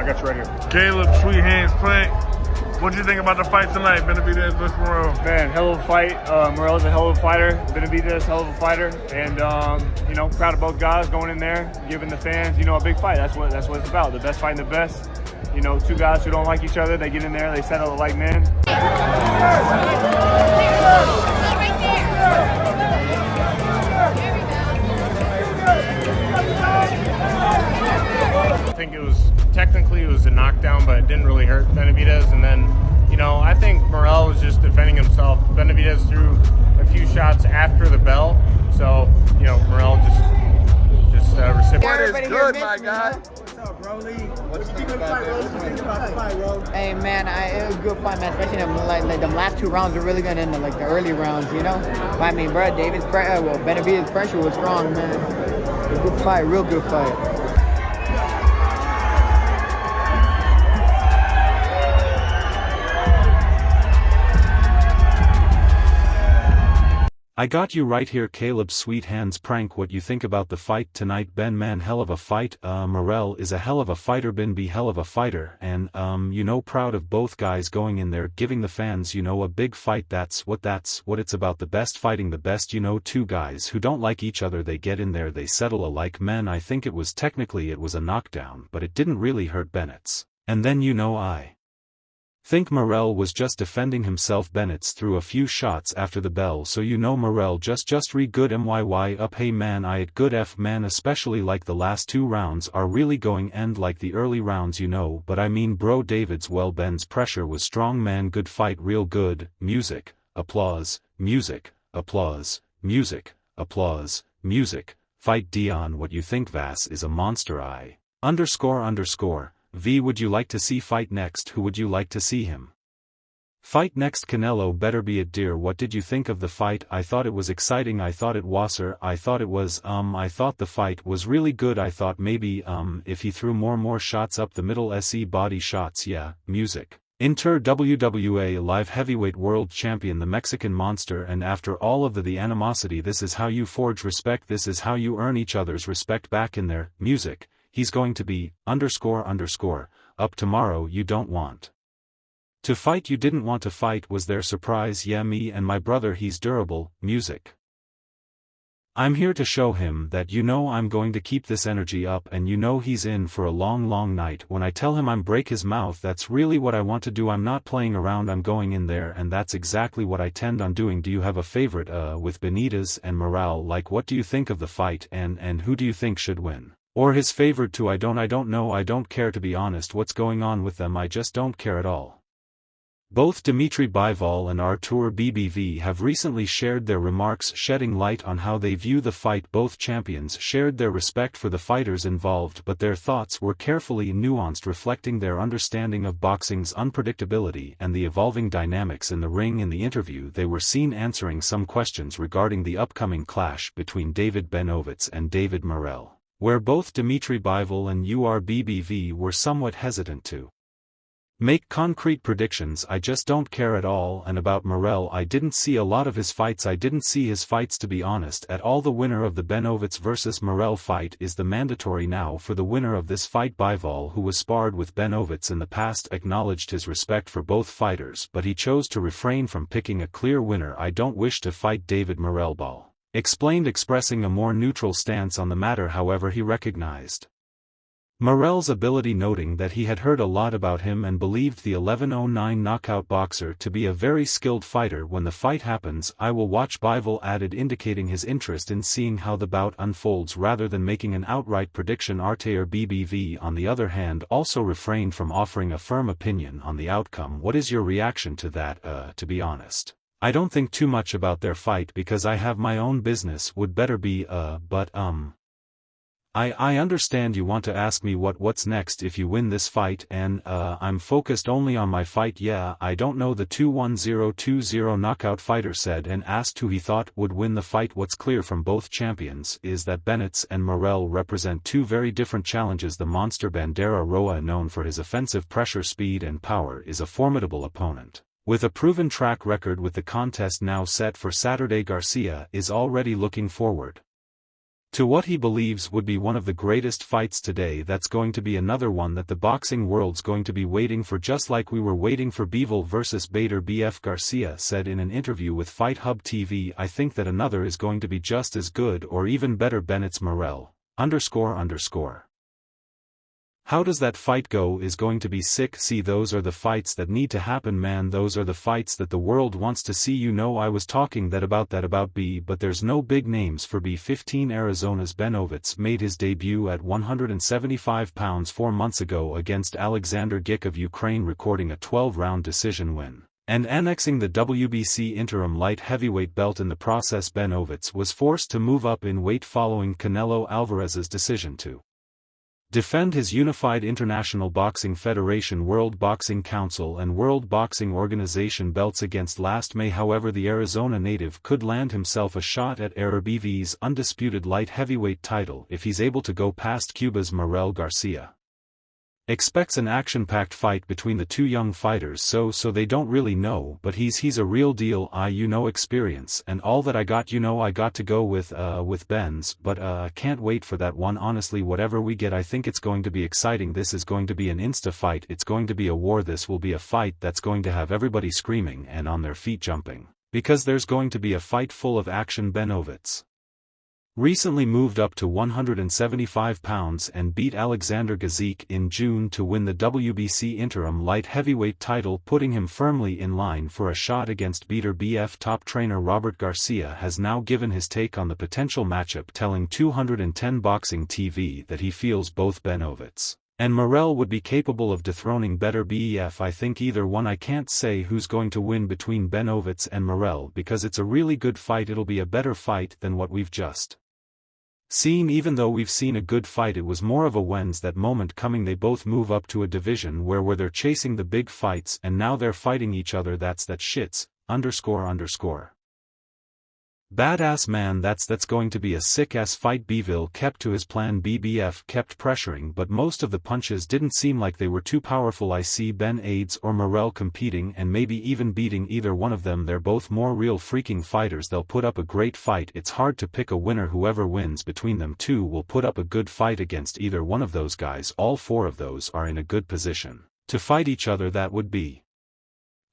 I got you right here. Caleb Sweet Hands Plank. What do you think about the fight tonight, Benavidez versus Morrel? Man, hell of a fight. Morrel's a hell of a fighter. Benavidez, hell of a fighter. And, proud of both guys going in there, giving the fans, a big fight. That's what it's about. The best fighting the best. Two guys who don't like each other, they get in there, they settle it like men. I think it was a knockdown, but it didn't really hurt Benavidez. And then, I think Morrel was just defending himself. Benavidez threw a few shots after the bell, so Morrel just reciprocated. What is good, my guy? What's up, bro? Lee? What you think about the fight, bro? Hey man, it was a good fight, man. Especially them last 2 rounds were really good in the early rounds, But I mean, bro, Benavidez's pressure was strong, man. It was a good fight, real good fight. I got you right here, Caleb Sweet Hands Prank. What you think about the fight tonight? Ben, man, hell of a fight. Morrel is a hell of a fighter. Ben be hell of a fighter, and proud of both guys going in there, giving the fans a big fight. That's what it's about. The best fighting the best. 2 guys who don't like each other, they get in there, they settle alike men. I think it was a knockdown, but it didn't really hurt Bennett's. And then I think Morrel was just defending himself. Bennett's threw a few shots after the bell, so Morrel just re good MYY up. Hey man, I it good F man, especially like the last 2 rounds are really going end like the early rounds, but I mean bro David's well, Ben's pressure was strong, man. Good fight, real good. Music, applause, music, applause, music, applause, music. Fight Dion. What you think? Vass is a monster. __. V, would you like to see fight next? Who would you like to see him fight next? Canelo better be it, dear. What did you think of the fight? I thought it was exciting. I thought it was I thought the fight was really good. I thought maybe if he threw more shots up the middle, SE body shots. Yeah, music. Inter WWA live heavyweight world champion, the Mexican monster. And after all of the animosity, this is how you forge respect. This is how you earn each other's respect back in there. Music. He's going to be __. Up tomorrow. You don't want to fight. You didn't want to fight. Was there surprise? Yeah, me and my brother. He's durable. Music. I'm here to show him that I'm going to keep this energy up, and he's in for a long night. When I tell him I'm break his mouth, that's really what I want to do. I'm not playing around. I'm going in there, and that's exactly what I tend on doing. Do you have a favorite with Benavidez and Morrel? Like, what do you think of the fight, and who do you think should win? Or his favorite too? I don't know. I don't care, to be honest. What's going on with them? I just don't care at all. Both Dimitri Bivol and Artur BBV have recently shared their remarks, shedding light on how they view the fight. Both champions shared their respect for the fighters involved, but their thoughts were carefully nuanced, reflecting their understanding of boxing's unpredictability and the evolving dynamics in the ring. In the interview, they were seen answering some questions regarding the upcoming clash between David Benavidez and David Morrel, where both Dimitri Bivol and URBBV were somewhat hesitant to make concrete predictions. I just don't care at all. And about Morrel, I didn't see a lot of his fights. I didn't see his fights, to be honest, at all. The winner of the Benavidez versus Morrel fight is the mandatory now for the winner of this fight. Bivol, who was sparred with Benavidez in the past, acknowledged his respect for both fighters, but he chose to refrain from picking a clear winner. I don't wish to fight David Morrel, Ball explained, expressing a more neutral stance on the matter. However, he recognized Morrel's ability, noting that he had heard a lot about him and believed the 11:09 knockout boxer to be a very skilled fighter. When the fight happens, I will watch, Bivol added, indicating his interest in seeing how the bout unfolds rather than making an outright prediction. Artur BBV, on the other hand, also refrained from offering a firm opinion on the outcome. What is your reaction to that? To be honest, I don't think too much about their fight because I have my own business. Would better be, but I understand you want to ask me what's next if you win this fight, and I'm focused only on my fight. Yeah, I don't know, the 2-1020 knockout fighter said, and asked who he thought would win the fight. What's clear from both champions is that Benavidez and Morrel represent two very different challenges. The monster Bandera Roa, known for his offensive pressure, speed and power, is a formidable opponent. With a proven track record, with the contest now set for Saturday, Garcia is already looking forward to what he believes would be one of the greatest fights today. That's going to be another one that the boxing world's going to be waiting for, just like we were waiting for Bivol versus Bader. BF Garcia said in an interview with Fight Hub TV, "I think that another is going to be just as good or even better." Bennett's Morrel. How does that fight go? Is going to be sick. See, those are the fights that need to happen, man. Those are the fights that the world wants to see. You know, I was talking about B, but there's no big names for B15. Arizona's Benavidez made his debut at 175 pounds 4 months ago against Alexander Gik of Ukraine, recording a 12-round decision win and annexing the WBC interim light heavyweight belt. In the process, Benavidez was forced to move up in weight following Canelo Alvarez's decision to defend his unified International Boxing Federation, World Boxing Council and World Boxing Organization belts against last May. However, the Arizona native could land himself a shot at RBV's undisputed light heavyweight title if he's able to go past Cuba's Morrel. Garcia expects an action-packed fight between the two young fighters, so they don't really know, but he's a real deal. Experience and all that. I got to go with Ben's, but can't wait for that one. Honestly, whatever we get, I think it's going to be exciting. This is going to be an insta fight. It's going to be a war. This will be a fight that's going to have everybody screaming and on their feet jumping, because there's going to be a fight full of action. Benavidez recently moved up to 175 pounds and beat Alexander Gik in June to win the WBC interim light heavyweight title, putting him firmly in line for a shot against Bader. BF top trainer Robert Garcia has now given his take on the potential matchup, telling 210 Boxing TV that he feels both Benavidez and Morrel would be capable of dethroning Bader. BEF, I think either one. I can't say who's going to win between Benavidez and Morrel because it's a really good fight. It'll be a better fight than what we've just seen. Even though we've seen a good fight, it was more of a when's that moment coming. They both move up to a division where they're chasing the big fights and now they're fighting each other. That's shits. Badass, man. That's going to be a sick-ass fight. Bivol kept to his plan. BBF kept pressuring, but most of the punches didn't seem like they were too powerful. I see Benavidez or Morrel competing and maybe even beating either one of them. They're both more real freaking fighters. They'll put up a great fight. It's hard to pick a winner. Whoever wins between them two will put up a good fight against either one of those guys. All four of those are in a good position to fight each other. That would be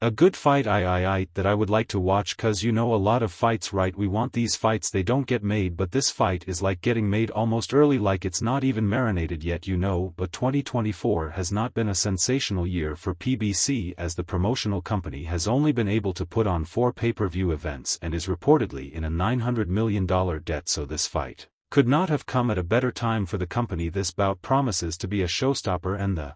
a good fight that I would like to watch, cause a lot of fights, right? We want these fights, they don't get made, but this fight is like getting made almost early, like it's not even marinated yet, but 2024 has not been a sensational year for PBC, as the promotional company has only been able to put on 4 pay-per-view events and is reportedly in a $900 million debt, so this fight could not have come at a better time for the company. This bout promises to be a showstopper, and the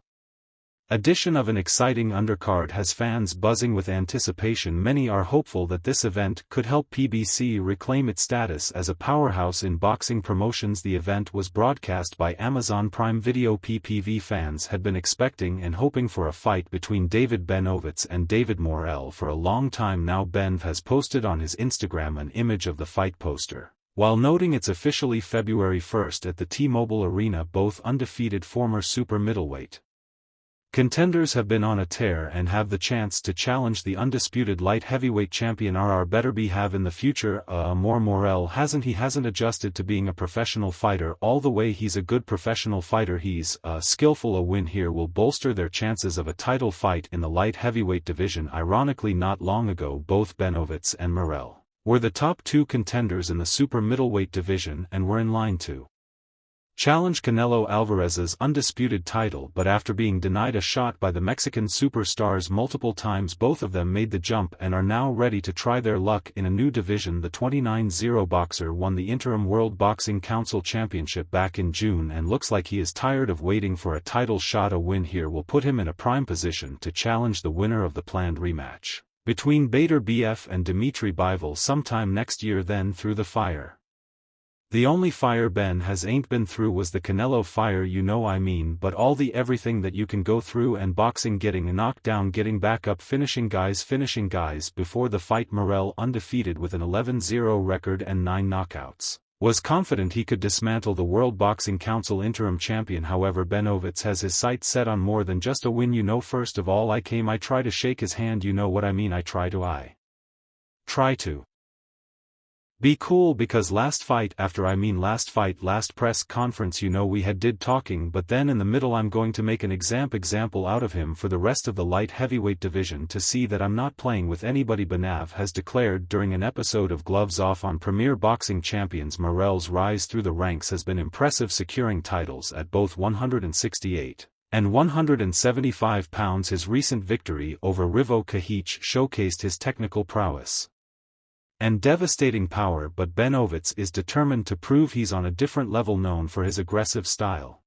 addition of an exciting undercard has fans buzzing with anticipation. Many are hopeful that this event could help PBC reclaim its status as a powerhouse in boxing promotions. The event was broadcast by Amazon Prime Video. PPV fans had been expecting and hoping for a fight between David Benavidez and David Morrel for a long time now. Benv has posted on his Instagram an image of the fight poster, while noting it's officially February 1st at the T-Mobile Arena. Both undefeated former super middleweight contenders have been on a tear and have the chance to challenge the undisputed light heavyweight champion Better be have in the future. Morrel hasn't adjusted to being a professional fighter all the way. He's a good professional fighter. He's skillful. A win here will bolster their chances of a title fight in the light heavyweight division. Ironically, not long ago both Benavidez and Morrel were the top 2 contenders in the super middleweight division and were in line to challenge Canelo Alvarez's undisputed title, but after being denied a shot by the Mexican superstars multiple times, both of them made the jump and are now ready to try their luck in a new division. The 29-0 boxer won the interim World Boxing Council Championship back in June and looks like he is tired of waiting for a title shot. A win here will put him in a prime position to challenge the winner of the planned rematch between Bader BF and Dimitri Bivol sometime next year. Then through the fire. The only fire Ben has ain't been through was the Canelo fire, but all the everything that you can go through and boxing, getting knocked down, getting back up, finishing guys. Before the fight, Morrel, undefeated with an 11-0 record and 9 knockouts, was confident he could dismantle the World Boxing Council interim champion. However, Benavidez has his sights set on more than just a win. First of all, I try to shake his hand, I try to Be cool because last fight last press conference we had did talking, but then in the middle I'm going to make an example out of him for the rest of the light heavyweight division to see that I'm not playing with anybody. Benav has declared during an episode of Gloves Off on Premier Boxing Champions. Morrel's rise through the ranks has been impressive, securing titles at both 168 and 175 pounds. His recent victory over Rivo Kahic showcased his technical prowess and devastating power, but Benavidez is determined to prove he's on a different level, known for his aggressive style.